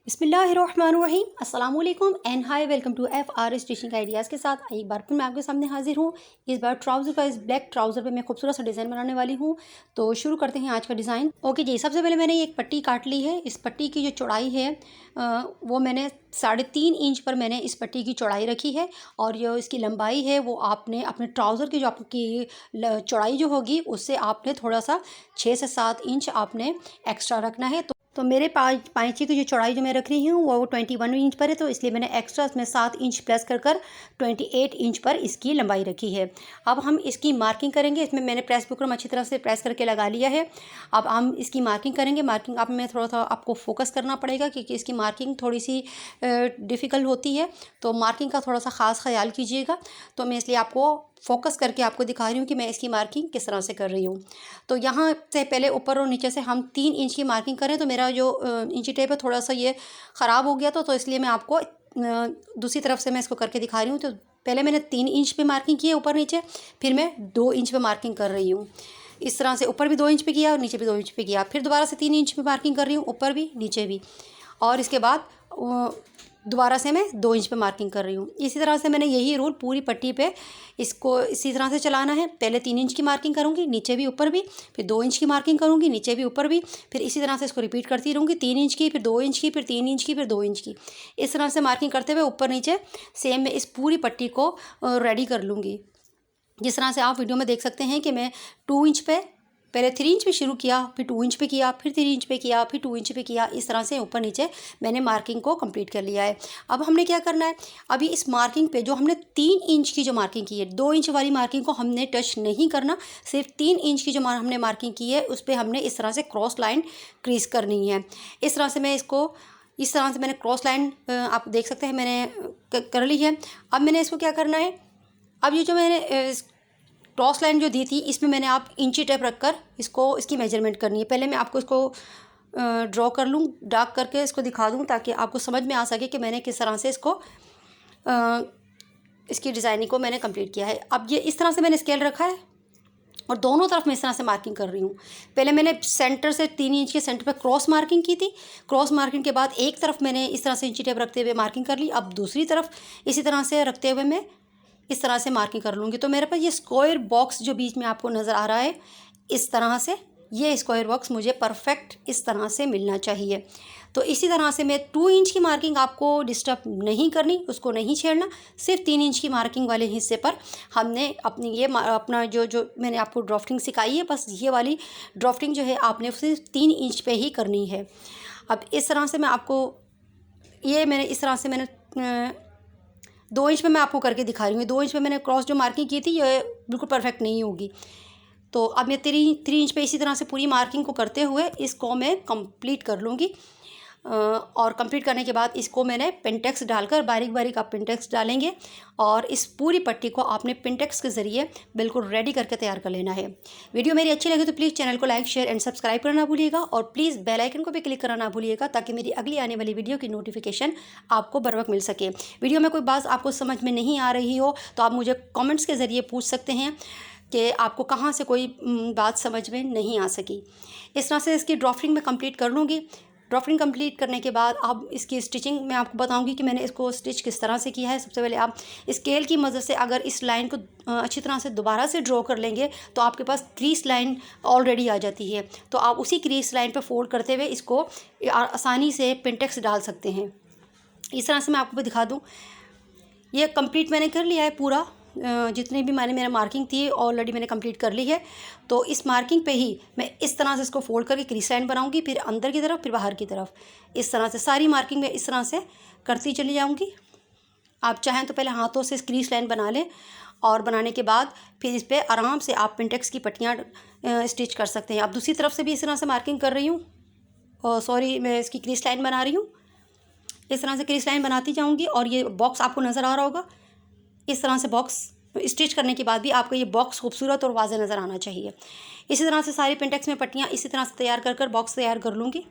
बिस्मिल्लाहिर्रहमानिर्रहीम अस्सलाम वालेकुम and hi welcome to FR stitching ideas के साथ एक बार फिर मैं आपके सामने हाजिर हूँ। इस बार ट्राउज़र का इस ब्लैक ट्राउज़र पे मैं खूबसूरत सा डिज़ाइन बनाने वाली हूँ। तो शुरू करते हैं आज का डिज़ाइन। ओके जी, सबसे पहले मैंने एक पट्टी काट ली है। इस पट्टी की जो चौड़ाई है वो मैंने 3.5 इंच पर मैंने इस पट्टी की चौड़ाई रखी है और जो इसकी लंबाई है वो आपने अपने ट्राउज़र की जो आपकी चौड़ाई जो होगी उससे आपने थोड़ा सा 6 से 7 इंच आपने एक्स्ट्रा रखना है। तो मेरे पाइची की जो चौड़ाई जो मैं रख रही हूँ वो 21 इंच पर है, तो इसलिए मैंने एक्स्ट्रा इसमें 7 इंच प्लस कर 28 इंच पर इसकी लंबाई रखी है। अब हम इसकी मार्किंग करेंगे। इसमें मैंने प्रेस बुकरम अच्छी तरह से प्रेस करके लगा लिया है। अब हम इसकी मार्किंग करेंगे। मार्किंग आप में थोड़ा सा आपको फोकस करना पड़ेगा क्योंकि इसकी मार्किंग थोड़ी सी डिफ़िकल्ट होती है, तो मार्किंग का थोड़ा सा ख़ास ख्याल कीजिएगा। तो मैं इसलिए आपको फोकस करके आपको दिखा रही हूँ कि मैं इसकी मार्किंग किस तरह से कर रही हूँ। तो यहाँ से पहले ऊपर और नीचे से हम 3 इंच की मार्किंग करें। तो मेरा जो इंची टेप है थोड़ा सा ये ख़राब हो गया तो इसलिए मैं आपको दूसरी तरफ से मैं इसको करके दिखा रही हूँ। तो पहले मैंने 3 इंच पे मार्किंग की है ऊपर नीचे, फिर मैं 2 इंच पे मार्किंग कर रही हूँ। इस तरह से ऊपर भी 2 इंच पे किया और नीचे भी 2 इंच पे किया, फिर दोबारा से 3 इंच पे मार्किंग कर रही हूँ, ऊपर भी नीचे भी, और इसके बाद दोबारा से मैं 2 इंच पे मार्किंग कर रही हूँ। इसी तरह से मैंने यही रूल पूरी पट्टी पे इसको इसी तरह से चलाना है। पहले 3 इंच की मार्किंग करूँगी नीचे भी ऊपर भी, फिर 2 इंच की मार्किंग करूँगी नीचे भी ऊपर भी, फिर इसी तरह से इसको रिपीट करती रहूँगी। 3 इंच की, फिर 2 इंच की, फिर 3 इंच की, फिर 2 इंच की, इस तरह से मार्किंग करते हुए ऊपर नीचे सेम मैं इस पूरी पट्टी को रेडी कर लूँगी। जिस तरह से आप वीडियो में देख सकते हैं कि मैं 2 इंच पे पहले 3 इंच पे शुरू किया, फिर 2 इंच पे किया, फिर 3 इंच पे किया, फिर 2 इंच पे किया। इस तरह से ऊपर नीचे मैंने मार्किंग को कंप्लीट कर लिया है। अब हमने क्या करना है, अभी इस मार्किंग पे जो हमने 3 इंच की जो मार्किंग की है, 2 इंच वाली मार्किंग को हमने टच नहीं करना। सिर्फ 3 इंच की जो हमने मार्किंग की है उस पर हमने इस तरह से क्रॉस लाइन क्रीज करनी है। इस तरह से मैं इसको इस तरह से मैंने क्रॉस लाइन आप देख सकते हैं मैंने कर ली है। अब मैंने इसको क्या करना है, अब ये जो मैंने क्रॉस लाइन जो दी थी इसमें मैंने आप इंची टेप रखकर इसकी मेजरमेंट करनी है। पहले मैं आपको इसको ड्रॉ कर लूँ, डार्क करके इसको दिखा दूँ ताकि आपको समझ में आ सके कि मैंने किस तरह से इसकी डिज़ाइनिंग को मैंने कंप्लीट किया है। अब ये इस तरह से मैंने स्केल रखा है और दोनों तरफ मैं इस तरह से मार्किंग कर रही हूँ। पहले मैंने सेंटर से 3 इंच के सेंटर पे क्रॉस मार्किंग की थी। क्रॉस मार्किंग के बाद एक तरफ मैंने इस तरह से इंची टेप रखते हुए मार्किंग कर ली। अब दूसरी तरफ इसी तरह से रखते हुए मैं इस तरह से मार्किंग कर लूँगी। तो मेरे पास ये स्क्वायर बॉक्स जो बीच में आपको नज़र आ रहा है, इस तरह से ये स्क्वायर बॉक्स मुझे परफेक्ट इस तरह से मिलना चाहिए। तो इसी तरह से मैं 2 इंच की मार्किंग आपको डिस्टर्ब नहीं करनी, उसको नहीं छेड़ना। सिर्फ 3 इंच की मार्किंग वाले हिस्से पर हमने अपनी ये अपना जो मैंने आपको ड्राफ्टिंग सिखाई है, बस ये वाली ड्राफ्टिंग जो है आपने सिर्फ 3 इंच पे ही करनी है। अब इस तरह से मैं आपको मैंने इस तरह से मैंने 2 इंच पे मैं आपको करके दिखा रही हूँ। 2 इंच पे मैंने क्रॉस जो मार्किंग की थी ये बिल्कुल परफेक्ट नहीं होगी। तो अब मैं 3 इंच पे इसी तरह से पूरी मार्किंग को करते हुए इसको मैं कंप्लीट कर लूँगी। और कंप्लीट करने के बाद इसको मैंने पिनटेक्स डालकर बारीक बारीक आप पिनटेक्स डालेंगे और इस पूरी पट्टी को आपने पिनटेक्स के ज़रिए बिल्कुल रेडी करके तैयार कर लेना है। वीडियो मेरी अच्छी लगे तो प्लीज़ चैनल को लाइक शेयर एंड सब्सक्राइब करना ना भूलिएगा और प्लीज़ बेल आइकन को भी क्लिक करना ना भूलिएगा ताकि मेरी अगली आने वाली वीडियो की नोटिफिकेशन आपको बर वक्त मिल सके। वीडियो में कोई बात आपको समझ में नहीं आ रही हो तो आप मुझे कॉमेंट्स के ज़रिए पूछ सकते हैं कि आपको कहाँ से कोई बात समझ में नहीं आ सकी। इस तरह से इसकी ड्राफ्टिंग में कंप्लीट कर लूँगी। ड्राफ्टिंग कंप्लीट करने के बाद अब इसकी स्टिचिंग मैं आपको बताऊंगी कि मैंने इसको स्टिच किस तरह से किया है। सबसे पहले आप स्केल की मदद से अगर इस लाइन को अच्छी तरह से दोबारा से ड्रॉ कर लेंगे तो आपके पास क्रीज लाइन ऑलरेडी आ जाती है। तो आप उसी क्रीज लाइन पर फोल्ड करते हुए इसको आसानी से पिनटेक्स डाल सकते हैं। इस तरह से मैं आपको दिखा दूँ, ये कंप्लीट मैंने कर लिया है पूरा। जितनी भी मेरा मार्किंग थी ऑलरेडी मैंने कंप्लीट कर ली है। तो इस मार्किंग पे ही मैं इस तरह से इसको फोल्ड करके क्रीज लाइन बनाऊंगी, फिर अंदर की तरफ फिर बाहर की तरफ, इस तरह से सारी मार्किंग में इस तरह से करती चली जाऊंगी। आप चाहें तो पहले हाथों से क्रीज लाइन बना लें और बनाने के बाद फिर इस पर आराम से आप पिनटेक्स की पट्टियाँ स्टिच कर सकते हैं। अब दूसरी तरफ से भी इस तरह से मार्किंग कर रही हूँ, सॉरी मैं इसकी क्रीज लाइन बना रही हूँ। इस तरह से क्रीज लाइन बनाती जाऊँगी और ये बॉक्स आपको नज़र आ रहा होगा। इस तरह से बॉक्स स्टिच करने के बाद भी आपको ये बॉक्स खूबसूरत और वाज़ेह नज़र आना चाहिए। इसी तरह से सारी पिनटेक्स में पट्टियाँ इसी तरह से तैयार कर बॉक्स तैयार कर लूँगी।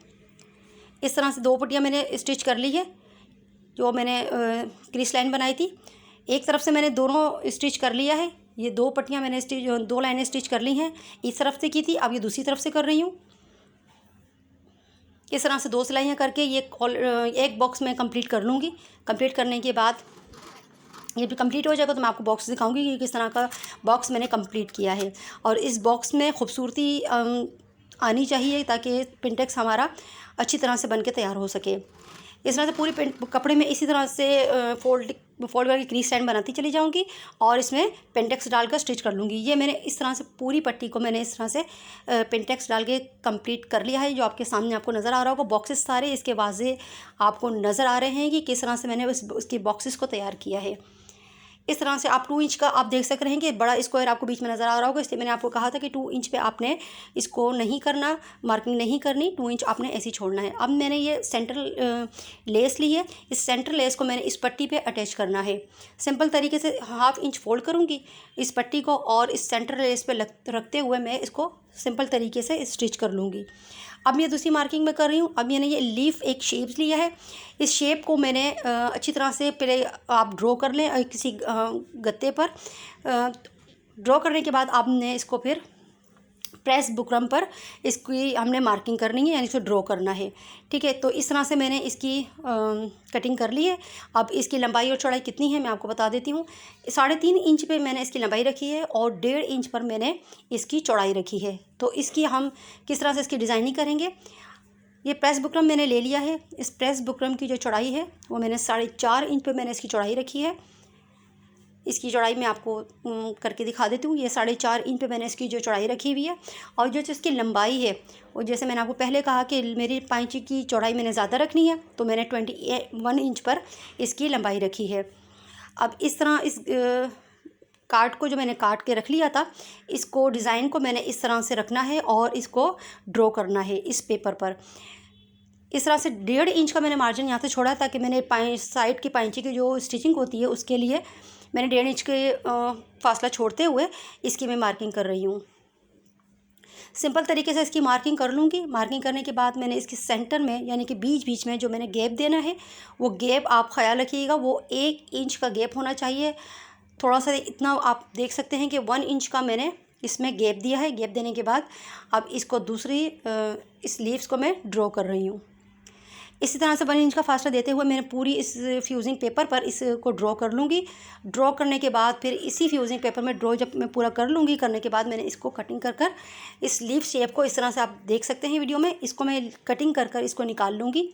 इस तरह से 2 पट्टियाँ मैंने स्टिच कर ली है जो मैंने क्रीज लाइन बनाई थी। एक तरफ से मैंने दोनों स्टिच कर लिया है। ये 2 पट्टियाँ मैंने 2 लाइनें स्टिच कर ली हैं, इस तरफ से की थी, अब ये दूसरी तरफ से कर रही हूँ। इस तरह से 2 सिलाइयाँ करके ये एक बॉक्स में कंप्लीट कर लूँगी। कंप्लीट करने के बाद ये भी कंप्लीट हो जाएगा तो मैं आपको बॉक्स दिखाऊंगी कि किस तरह का बॉक्स मैंने कंप्लीट किया है। और इस बॉक्स में खूबसूरती आनी चाहिए ताकि पिंटेक्स हमारा अच्छी तरह से बन के तैयार हो सके। इस तरह से पूरी कपड़े में इसी तरह से फोल्ड करके क्रीज स्टैंड बनाती चली जाऊंगी और इसमें पेंटेक्स डालकर स्टिच कर लूँगी। ये मैंने इस तरह से पूरी पट्टी को मैंने इस तरह से पेंटेक्स डाल के कंप्लीट कर लिया है। जो आपके सामने आपको नज़र आ रहा होगा बॉक्सेस सारे इसके वाजे आपको नज़र आ रहे हैं कि किस तरह से मैंने उसके बॉक्सेस को तैयार किया है। इस तरह से आप 2 इंच का आप देख सक रहे हैं कि बड़ा स्क्वायर आपको बीच में नज़र आ रहा होगा, इसलिए मैंने आपको कहा था कि 2 इंच पे आपने इसको नहीं करना, मार्किंग नहीं करनी, 2 इंच आपने ऐसे ही छोड़ना है। अब मैंने ये सेंटर लेस ली है, इस सेंटर लेस को मैंने इस पट्टी पे अटैच करना है। सिंपल तरीके से 1/2 इंच फोल्ड करूँगी इस पट्टी को और इस सेंटर लेस पे रखते हुए मैं इसको सिंपल तरीके से स्टिच कर लूँगी। अब मैं दूसरी मार्किंग में कर रही हूँ। अब मैंने ये लीफ एक शेप लिया है, इस शेप को मैंने अच्छी तरह से पहले आप ड्रॉ कर लें किसी गत्ते पर। ड्रॉ करने के बाद आपने इसको फिर प्रेस बुकरम पर इसकी हमने मार्किंग करनी है, यानी इसको ड्रॉ करना है। ठीक है, तो इस तरह से मैंने इसकी कटिंग कर ली है। अब इसकी लंबाई और चौड़ाई कितनी है मैं आपको बता देती हूँ। 3.5 इंच पे मैंने इसकी लंबाई रखी है और 1.5 इंच पर मैंने इसकी चौड़ाई रखी है। तो इसकी हम किस तरह से इसकी डिज़ाइनिंग करेंगे। ये प्रेस बुकरम मैंने ले लिया है। इस प्रेस बुकरम की जो चौड़ाई है वो मैंने 4.5 इंच पर मैंने इसकी चौड़ाई रखी है। इसकी चौड़ाई मैं आपको करके दिखा देती हूँ। ये 4.5 इंच पे मैंने इसकी जो चौड़ाई रखी हुई है और जो इसकी लंबाई है वो जैसे मैंने आपको पहले कहा कि मेरी पाइंची की चौड़ाई मैंने ज़्यादा रखनी है तो मैंने 21 इंच पर इसकी लंबाई रखी है। अब इस तरह इस कार्ड को जो मैंने काट के रख लिया था इसको डिज़ाइन को मैंने इस तरह से रखना है और इसको ड्रॉ करना है इस पेपर पर। इस तरह से 1.5 इंच का मैंने मार्जिन यहाँ से छोड़ा ताकि मैंने साइड की पाइंची की जो स्टिचिंग होती है उसके लिए मैंने 1.5 इंच के फासला छोड़ते हुए इसकी मैं मार्किंग कर रही हूँ। सिंपल तरीके से इसकी मार्किंग कर लूँगी। मार्किंग करने के बाद मैंने इसके सेंटर में यानी कि बीच बीच में जो मैंने गैप देना है वो गैप आप ख्याल रखिएगा, वो 1 इंच का गैप होना चाहिए। थोड़ा सा इतना आप देख सकते हैं कि 1 इंच का मैंने इसमें गैप दिया है। गैप देने के बाद अब इसको दूसरी इस लीव्स को मैं ड्रॉ कर रही हूँ। इसी तरह से 1 इंच का फासला देते हुए मैंने पूरी इस फ्यूजिंग पेपर पर इसको ड्रॉ कर लूँगी। ड्रॉ करने के बाद फिर इसी फ्यूजिंग पेपर में ड्रॉ जब मैं पूरा कर लूँगी, करने के बाद मैंने इसको कटिंग कर इस लीफ शेप को इस तरह से आप देख सकते हैं वीडियो में, इसको मैं कटिंग कर इसको निकाल लूँगी।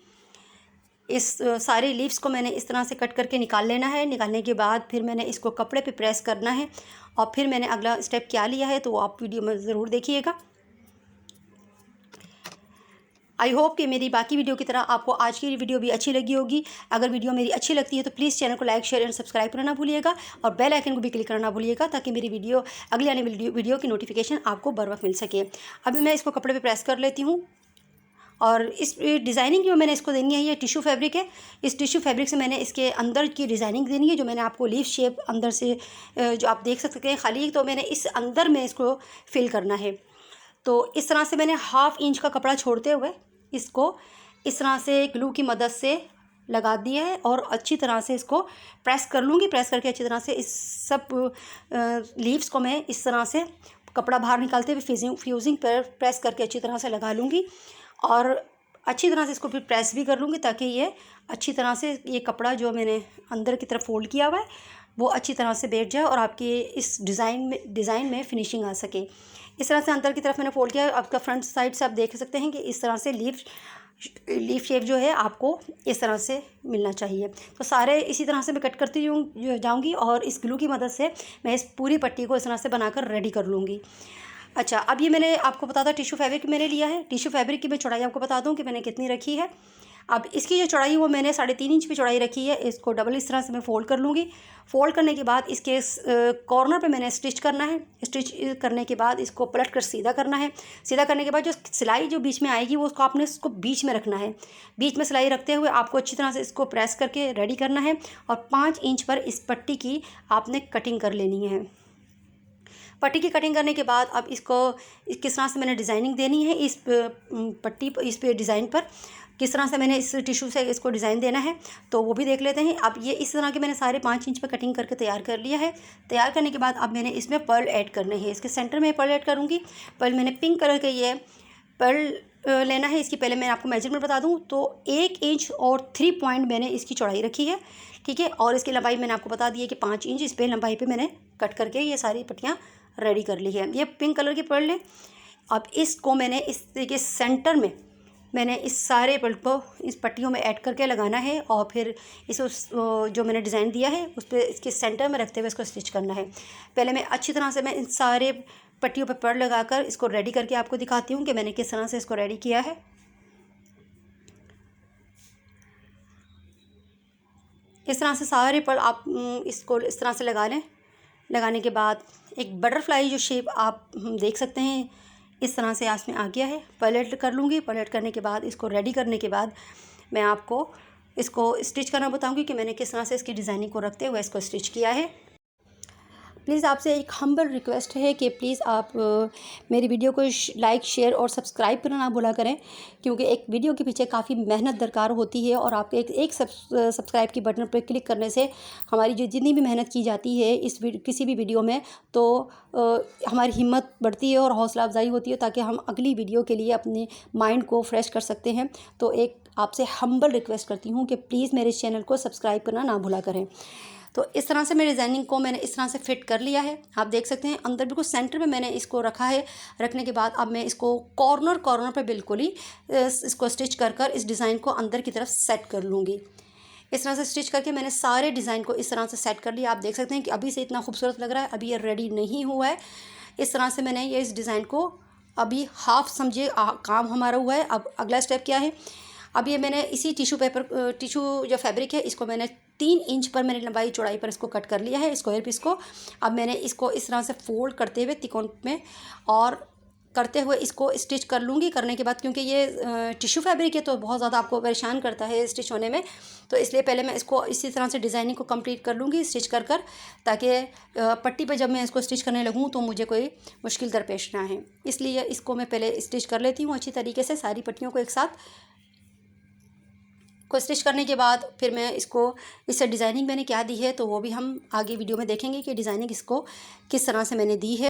इस सारे लीव्स को मैंने इस तरह से कट करके निकाल लेना है। निकालने के बाद फिर मैंने इसको कपड़े पे प्रेस करना है और फिर मैंने अगला स्टेप क्या लिया है तो आप वीडियो में ज़रूर देखिएगा। आई होप कि मेरी बाकी वीडियो की तरह आपको आज की वीडियो भी अच्छी लगी होगी। अगर वीडियो मेरी अच्छी लगती है तो प्लीज़ चैनल को लाइक, शेयर एंड सब्सक्राइब करना ना भूलिएगा और बेल आइकन को भी क्लिक करना ना भूलिएगा ताकि मेरी अगली आने वाली वीडियो की नोटिफिकेशन आपको बर वक्त मिल सके। अभी मैं इसको कपड़े पर प्रेस कर लेती हूँ और इस डिज़ाइनिंग जो मैंने इसको देनी है ये टिश्यू फैब्रिक है। इस टिश्यू फैब्रिक से मैंने इसके अंदर की डिज़ाइनिंग देनी है जो मैंने आपको लीफ शेप अंदर से जो आप देख सकते हैं खाली, तो मैंने इस अंदर में इसको फिल करना है। तो इस तरह से मैंने 1/2 इंच का कपड़ा छोड़ते हुए इसको इस तरह से ग्लू की मदद से लगा दिया है और अच्छी तरह से इसको प्रेस कर लूँगी। प्रेस करके अच्छी तरह से इस सब लीव्स को मैं इस तरह से कपड़ा बाहर निकालते हुए फ्यूजिंग पर प्रेस करके अच्छी तरह से लगा लूँगी और अच्छी तरह से इसको फिर प्रेस भी कर लूँगी ताकि ये अच्छी तरह से ये कपड़ा जो मैंने अंदर की तरफ फोल्ड किया हुआ है वो अच्छी तरह से बैठ जाए और आपकी इस डिज़ाइन में फिनिशिंग आ सके। इस तरह से अंदर की तरफ मैंने फोल्ड किया। आपका फ्रंट साइड से आप देख सकते हैं कि इस तरह से लीफ शेप जो है आपको इस तरह से मिलना चाहिए। तो सारे इसी तरह से मैं कट करती जाऊँगी और इस ग्लू की मदद से मैं इस पूरी पट्टी को इस तरह से बनाकर रेडी कर लूँगी। अच्छा, अब ये मैंने आपको बता था टिश्यू फैब्रिक मैंने लिया है। टिश्यू फैब्रिक की मैं चौड़ाई आपको बता दूँ कि मैंने कितनी रखी है। अब इसकी जो चौड़ाई वो मैंने 3.5 इंच की चौड़ाई रखी है। इसको डबल इस तरह से मैं फ़ोल्ड कर लूँगी। फ़ोल्ड करने के बाद इसके कॉर्नर पे मैंने स्टिच करना है। स्टिच करने के बाद इसको पलट कर सीधा करना है। सीधा करने के बाद जो सिलाई जो बीच में आएगी वो उसको आपने इसको बीच में रखना है। बीच में सिलाई रखते हुए आपको अच्छी तरह से इसको प्रेस करके रेडी करना है और 5 इंच पर इस पट्टी की आपने कटिंग कर लेनी है। पट्टी की कटिंग करने के बाद अब इसको किस तरह से मैंने डिज़ाइनिंग देनी है इस पट्टी इस पे डिज़ाइन पर किस तरह से मैंने इस टिश्यू से इसको डिज़ाइन देना है तो वो भी देख लेते हैं। अब ये इस तरह के मैंने सारे 5 इंच पर कटिंग करके तैयार कर लिया है। तैयार करने के बाद अब मैंने इसमें पर्ल ऐड करने हैं। इसके सेंटर में पर्ल ऐड करूँगी। पर्ल मैंने पिंक कलर के ये पर्ल लेना है इसकी, पहले मैं आपको मेजरमेंट बता दूं तो 1 इंच और 3 पॉइंट मैंने इसकी चौड़ाई रखी है, ठीक है। और इसकी लंबाई मैंने आपको बता दी है कि 5 इंच, इस पे लंबाई पे मैंने कट करके ये सारी पट्टियाँ रेडी कर ली है। ये पिंक कलर की पर्ल है। अब इसको मैंने इस तरीके सेंटर में मैंने इस सारे पर्ल को इस पट्टियों में ऐड करके लगाना है और फिर इस जो मैंने डिज़ाइन दिया है उस पर इसके सेंटर में रखते हुए इसको स्टिच करना है। पहले मैं अच्छी तरह से मैं इन सारे पट्टियों पर पर्ल लगाकर इसको रेडी करके आपको दिखाती हूँ कि मैंने किस तरह से इसको रेडी किया है। इस तरह से सारे पर्ल आप इसको इस तरह से लगा लें। लगाने के बाद एक बटरफ्लाई जो शेप आप देख सकते हैं इस तरह से आज में आ गया है। पलट कर लूँगी। पलट करने के बाद इसको रेडी करने के बाद मैं आपको इसको स्टिच करना बताऊँगी कि मैंने किस तरह से इसकी डिज़ाइनिंग को रखते हुए इसको स्टिच किया है। प्लीज़ आपसे एक हम्बल रिक्वेस्ट है कि प्लीज़ आप मेरी वीडियो को लाइक, शेयर और सब्सक्राइब करना ना भूला करें, क्योंकि एक वीडियो के पीछे काफ़ी मेहनत दरकार होती है और आपके एक सब्सक्राइब की बटन पर क्लिक करने से हमारी जो जितनी भी मेहनत की जाती है किसी भी वीडियो में, तो हमारी हिम्मत बढ़ती है और हौसला अफजाई होती है, ताकि हम अगली वीडियो के लिए अपने माइंड को फ्रेश कर सकते हैं। तो एक आपसे हम्बल रिक्वेस्ट करती हूँ कि प्लीज़ मेरे चैनल को सब्सक्राइब करना ना भूला करें। तो इस तरह से मेरी डिज़ाइनिंग को मैंने इस तरह से फिट कर लिया है। आप देख सकते हैं अंदर बिल्कुल सेंटर में मैंने इसको रखा है। रखने के बाद अब मैं इसको कॉर्नर पे बिल्कुल ही इसको स्टिच कर इस डिज़ाइन को अंदर की तरफ सेट कर लूँगी। इस तरह से स्टिच करके मैंने सारे डिज़ाइन को इस तरह से सेट कर लिया। आप देख सकते हैं कि अभी से इतना खूबसूरत लग रहा है, अभी ये रेडी नहीं हुआ है। इस तरह से मैंने ये इस डिज़ाइन को अभी हाफ समझिए काम हमारा हुआ है। अब अगला स्टेप क्या है, अब ये मैंने इसी टिशू जो फैब्रिक है इसको मैंने 3 इंच पर मैंने लंबाई चौड़ाई पर इसको कट कर लिया है स्क्वायर पीस को। अब मैंने इसको इस तरह से फोल्ड करते हुए त्रिकोण में और करते हुए इसको स्टिच कर लूँगी। करने के बाद क्योंकि ये टिश्यू फैब्रिक है तो बहुत ज़्यादा आपको परेशान करता है स्टिच होने में, तो इसलिए पहले मैं इसको इसी तरह से डिज़ाइनिंग को कंप्लीट कर लूँगी स्टिच कर ताकि पट्टी पे जब मैं इसको स्टिच करने लगूँ तो मुझे कोई मुश्किल दरपेश ना है। इसलिए इसको मैं पहले स्टिच कर लेती हूँ अच्छी तरीके से सारी पट्टियों को एक साथ स्टिच करने के बाद फिर मैं इसको इससे डिज़ाइनिंग मैंने क्या दी है तो वो भी हम आगे वीडियो में देखेंगे कि डिज़ाइनिंग इसको किस तरह से मैंने दी है।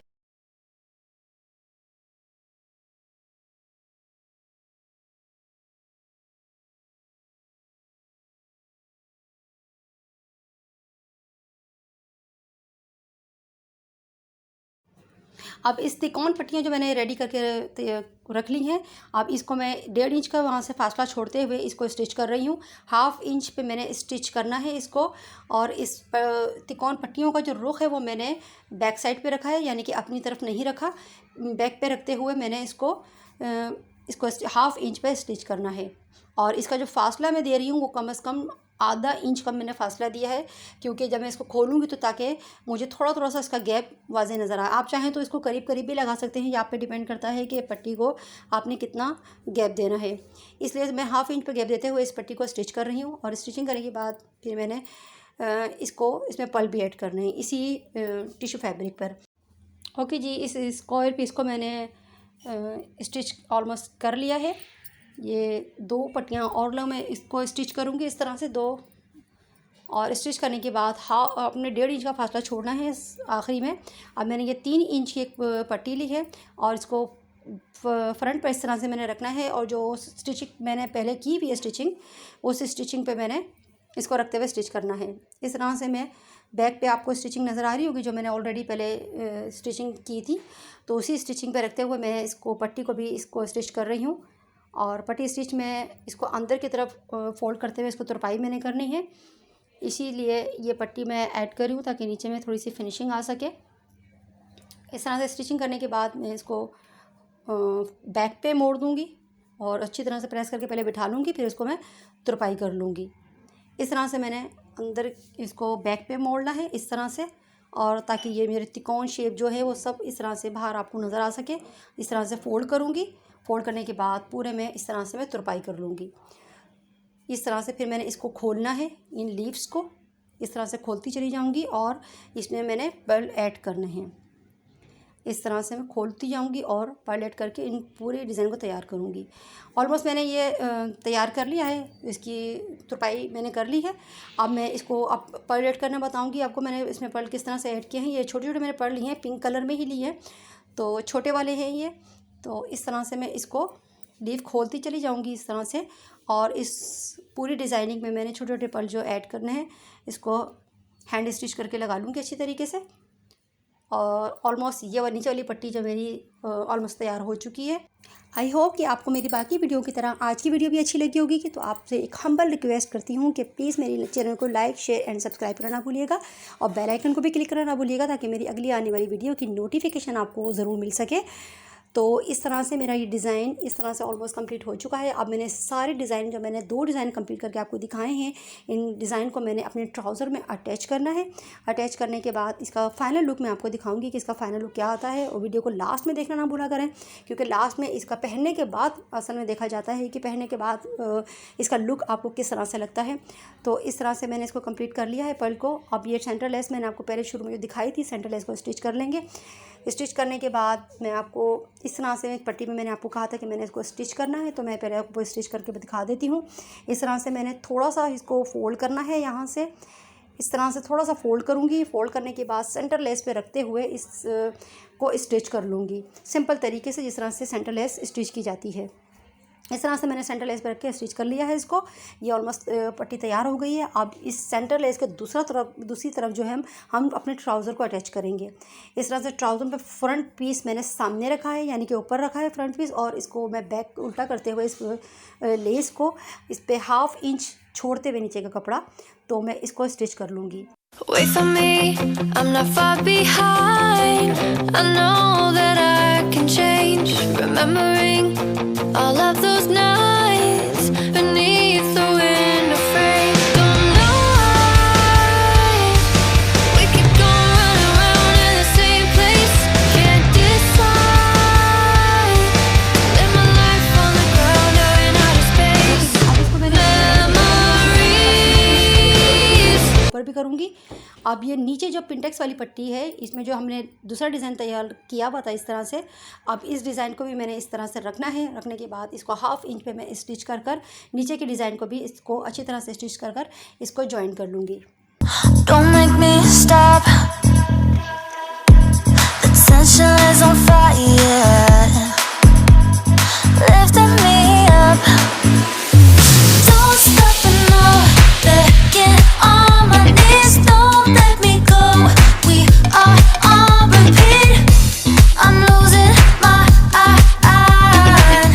अब इस तिकोन पट्टियाँ जो मैंने रेडी करके रख ली हैं, अब इसको मैं 1.5 इंच का वहाँ से फासला छोड़ते हुए इसको स्टिच कर रही हूँ। 1/2 इंच पे मैंने स्टिच करना है इसको। और इस तिकोन पट्टियों का जो रुख है वो मैंने बैक साइड पे रखा है, यानी कि अपनी तरफ नहीं रखा। बैक पे रखते हुए मैंने इसको 1/2 इंच पे स्टिच करना है। और इसका जो फासला मैं दे रही हूँ वो कम से कम आधा इंच का मैंने फासला दिया है, क्योंकि जब मैं इसको खोलूँगी तो ताकि मुझे थोड़ा सा इसका गैप वाज़े नज़र आए। आप चाहें तो इसको करीब करीब भी लगा सकते हैं, या आप पे डिपेंड करता है कि पट्टी को आपने कितना गैप देना है। इसलिए मैं 1/2 इंच पे गैप देते हुए इस पट्टी को स्टिच कर रही हूँ। और स्टिचिंग करने के बाद फिर मैंने इसमें पल भी ऐड करने हैं इसी टिश्यू फैब्रिक पर। ओके जी, इस स्क्वायर पीस को मैंने स्टिच ऑलमोस्ट कर लिया है। ये 2 पट्टियाँ और मैं इसको स्टिच करूँगी इस तरह से 2। और स्टिच करने के बाद अपने 1.5 इंच का फासला छोड़ना है आखिरी में। अब मैंने ये 3 इंच की एक पट्टी ली है और इसको फ्रंट पर इस तरह से मैंने रखना है। और जो स्टिचिंग मैंने पहले की हुई है स्टिचिंग, उस स्टिचिंग पे मैंने इसको रखते हुए स्टिच करना है। इस तरह से मैं बैक पे आपको स्टिचिंग नज़र आ रही होगी जो मैंने ऑलरेडी पहले स्टिचिंग की थी, तो उसी स्टिचिंग पे रखते हुए मैं इसको पट्टी को भी इसको स्टिच कर रही हूँ। और पट्टी स्टिच में इसको अंदर की तरफ फोल्ड करते हुए इसको तुरपाई मैंने करनी है, इसीलिए ये पट्टी मैं ऐड कर रही हूँ ताकि नीचे में थोड़ी सी फिनिशिंग आ सके। इस तरह से स्टिचिंग करने के बाद मैं इसको बैक पे मोड़ दूँगी और अच्छी तरह से प्रेस करके पहले बिठा लूँगी, फिर इसको मैं तुरपाई कर लूँगी। इस तरह से मैंने अंदर इसको बैक पे मोड़ना है इस तरह से, और ताकि ये मेरे त्रिकोण शेप जो है वो सब इस तरह से बाहर आपको नज़र आ सके। इस तरह से फ़ोल्ड करूँगी। फ़ोल्ड करने के बाद पूरे में इस तरह से मैं तुरपाई कर लूँगी। इस तरह से फिर मैंने इसको खोलना है, इन लीव्स को इस तरह से खोलती चली जाऊँगी और इसमें मैंने पर्ल ऐड करने हैं। इस तरह से मैं खोलती जाऊँगी और पर्ल ऐड करके इन पूरे डिज़ाइन को तैयार करूँगी। ऑलमोस्ट मैंने ये तैयार कर लिया है, इसकी तुरपाई मैंने कर ली है। अब मैं इसको अब पर्ल ऐड करना बताऊँगी आपको। मैंने इसमें पर्ल किस तरह से ऐड किए हैं। ये छोटे छोटे मैंने पर्ल लिए हैं, पिंक कलर में ही लिए हैं, तो छोटे वाले हैं ये। तो इस तरह से मैं इसको लीफ खोलती चली जाऊंगी इस तरह से, और इस पूरी डिज़ाइनिंग में मैंने छोटे छोटे पल जो ऐड करने हैं इसको हैंड स्टिच करके लगा लूँगी अच्छी तरीके से। और ऑलमोस्ट ये वाली नीचे वाली पट्टी जो मेरी ऑलमोस्ट तैयार हो चुकी है। आई होप कि आपको मेरी बाकी वीडियो की तरह आज की वीडियो भी अच्छी लगी होगी। कि तो आपसे एक हम्बल रिक्वेस्ट करती हूँ कि प्लीज़ मेरी चैनल को लाइक, शेयर एंड सब्सक्राइब करना भूलिएगा, और बेल आइकन को भी क्लिक करना ना भूलिएगा, ताकि मेरी अगली आने वाली वीडियो की नोटिफिकेशन आपको ज़रूर मिल सके। तो इस तरह से मेरा ये डिज़ाइन इस तरह से ऑलमोस्ट कंप्लीट हो चुका है। अब मैंने सारे डिज़ाइन जो मैंने 2 डिज़ाइन कंप्लीट करके आपको दिखाए हैं, इन डिज़ाइन को मैंने अपने ट्राउज़र में अटैच करना है। अटैच करने के बाद इसका फाइनल लुक मैं आपको दिखाऊंगी कि इसका फाइनल लुक क्या आता है। और वीडियो को लास्ट में देखना ना भूला करें, क्योंकि लास्ट में इसका पहनने के बाद असल में देखा जाता है कि पहनने के बाद इसका लुक आपको किस तरह से लगता है। तो इस तरह से मैंने इसको कंप्लीट कर लिया है पर्ल को। अब ये सेंटर लेस मैंने आपको पहले शुरू में जो दिखाई थी, सेंटर लेस को स्टिच कर लेंगे। स्टिच करने के बाद मैं आपको इस तरह से पट्टी में मैंने आपको कहा था कि मैंने इसको स्टिच करना है, तो मैं पहले आपको स्टिच करके दिखा देती हूँ। इस तरह से मैंने थोड़ा सा इसको फोल्ड करना है, यहाँ से इस तरह से थोड़ा सा फोल्ड करूँगी। फोल्ड करने के बाद सेंटर लेस पे रखते हुए इस को स्टिच कर लूँगी सिंपल तरीके से, जिस तरह से सेंटर लेस स्टिच की जाती है। इस तरह से मैंने सेंटर लेस पे रख के स्टिच कर लिया है इसको। ये ऑलमोस्ट पट्टी तैयार हो गई है। अब इस सेंटर लेस के दूसरी तरफ जो है हम अपने ट्राउज़र को अटैच करेंगे। इस तरह से ट्राउज़र पे फ्रंट पीस मैंने सामने रखा है, यानी कि ऊपर रखा है फ्रंट पीस, और इसको मैं बैक उल्टा करते हुए इस लेस को इस पर 1/2 इंच छोड़ते हुए नीचे का कपड़ा, तो मैं इसको स्टिच कर लूँगी। Wait for me, I'm not far behind. I know that I can change. Remembering all of those nights beneath the window frame. Don't know why we keep going round and round in the same place. Can't decide. Live my life on the ground or in outer space. Memories. ऊपर भी करूँगी। अब ये नीचे जो Pintex वाली पट्टी है, इसमें जो हमने दूसरा डिज़ाइन तैयार किया हुआ था इस तरह से, अब इस डिज़ाइन को भी मैंने इस तरह से रखना है। रखने के बाद इसको 1/2 इंच पे मैं स्टिच कर नीचे के डिज़ाइन को भी इसको अच्छी तरह से स्टिच कर इसको ज्वाइन कर लूँगी। Don't make me stop. The tension is on fire, lifting me up. Don't stop and no, begging on my knees. Don't let me go. We are on repeat. I'm losing my mind.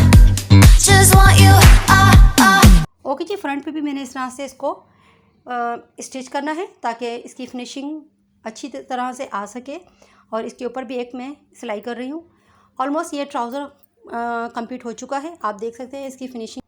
Just want you. Okay जी, front पे भी मैंने इस तरह से इसको stitch करना है, ताकि इसकी फिनिशिंग अच्छी तरह से आ सके। और इसके ऊपर भी एक मैं सिलाई कर रही हूँ। ऑलमोस्ट ये ट्राउज़र कंप्लीट हो चुका है। आप देख सकते हैं इसकी फिनिशिंग।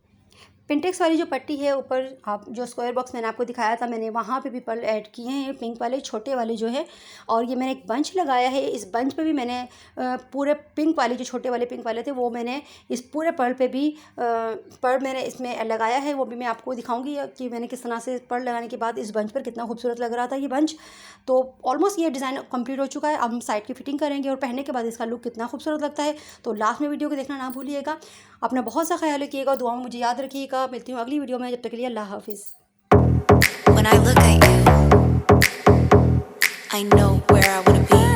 पिंटेक्स वाली जो पट्टी है ऊपर, आप जो स्क्वायर बॉक्स मैंने आपको दिखाया था, मैंने वहाँ पे भी पर्ल ऐड किए हैं, पिंक वाले छोटे वाले जो है। और ये मैंने एक बंच लगाया है, इस बंच पे भी मैंने पूरे पिंक वाले जो छोटे वाले पिंक वाले थे, वो मैंने इस पूरे पर्ल पे भी पर्ल मैंने इसमें लगाया है। वो भी मैं आपको दिखाऊंगी कि मैंने किस तरह से पर्ल लगाने के बाद इस बंच पर कितना खूबसूरत लग रहा था ये बंच। तो ऑलमोस्ट ये डिज़ाइन कंप्लीट हो चुका है। अब हम साइड की फिटिंग करेंगे और पहनने के बाद इसका लुक कितना खूबसूरत लगता है। तो लास्ट में वीडियो को देखना ना भूलिएगा। अपना बहुत सा ख्याल रखिएगा, दुआओं में मुझे याद रखिएगा। मिलती हूँ अगली वीडियो में, जब तक के लिए अल्लाह हाफिज़। When I look at you, I know where I wanna be.